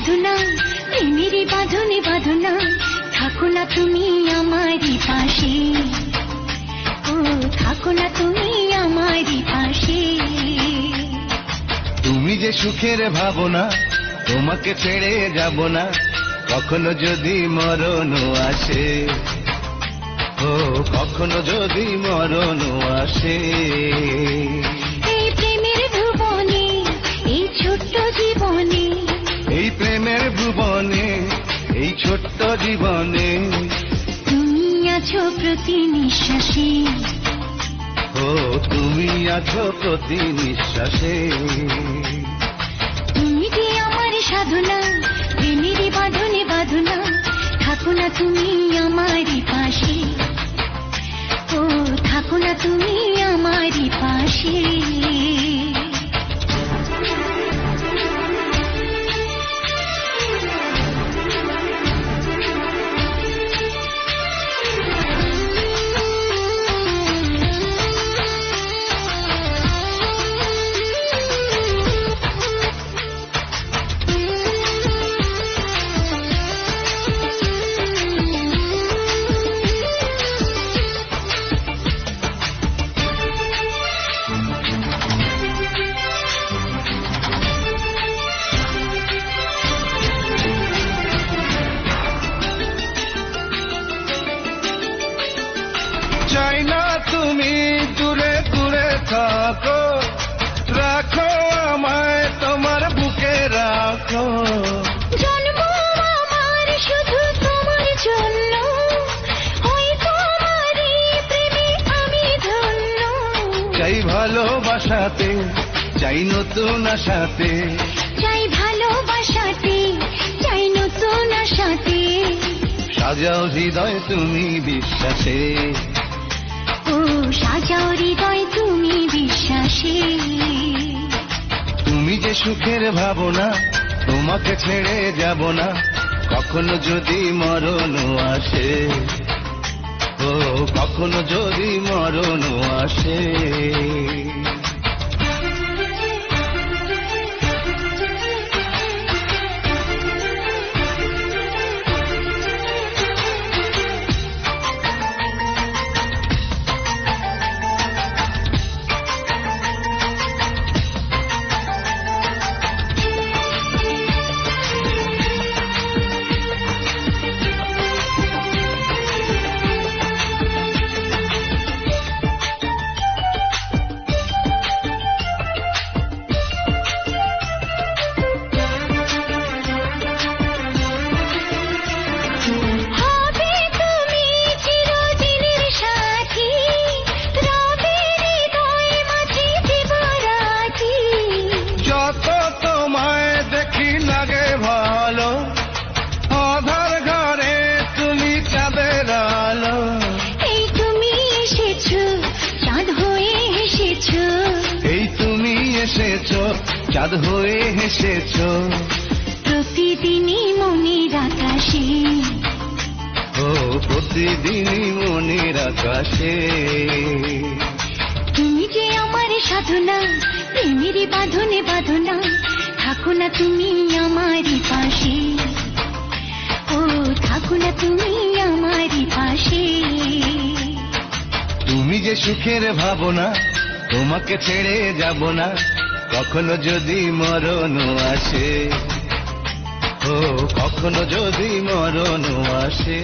সাধনা, প্রেমেরই বাঁধনে বাঁধনা, থাকো না তুমি আমারই পাশে, ও থাকো না তুমি আমারই পাশে। তুমি যে সুখের ভাবনা, তোমাকে ছেড়ে যাব না, কখনো যদি মরণ আসে, ও কখনো যদি মরণ আসে। এই প্রেমের ভুবনে, এই ছোট্ট জীবনে, এই প্রেমের ভুবনে, এই ছোট্ট জীবনে, তুমি আছো প্রতি নিঃশ্বাসে, ও তুমি আছো প্রতি নিঃশ্বাসে। তুমি যে আমার সাধনা, প্রেমেরই বাঁধনে বাঁধনা, থাকো না তুমি আমারই পাশে, ও থাকো না তুমি আমারই পাশে। চাই না তুমি দূরে দূরে থাকো, রাখো আমায় তোমার বুকে রাখো। জন্ম আমার শুধু তোমার জন্য, ওই তোমারই প্রেমে আমি ধন্য। চাই ভালোবাসাতে, চাই নতুন আশাতে, চাই ভালোবাসাতে, চাই নতুন আশাতে, সাজাও হৃদয় তুমি বিশ্বাসে, ও সাজাও হৃদয় তুমি বিশ্বাসে। তুমি যে সুখের ভাবনা, তোমাকে ছেড়ে যাব না, কখনো যদি মরণ আসে, ও কখনো যদি মরণ আসে। হবে তুমি চিরদিনের সাথী, রবে হৃদয় মাঝে জীবরাতি। যত তোমায় দেখি লাগে ভালো, আধার ঘরে তুমি চাঁদের আলো। এই তুমি এসেছো, চাঁদ হয়ে এসেছো, এই তুমি এসেছো, চাঁদ হয়ে এসেছো, প্রতিদিনই মনের আকাশে, ও প্রতিদিনই মনের আকাশে। তুমি যে আমার সাধনা, প্রেমেরই বাঁধনে বাঁধনা, থাকো না তুমি আমারই পাশে, ও থাকো না তুমি আমারই পাশে। তুমি যে সুখের ভাবনা, তোমাকে ছেড়ে যাব না, কখনো যদি মরণ আসে, ও কখনো যদি মরণ আসে।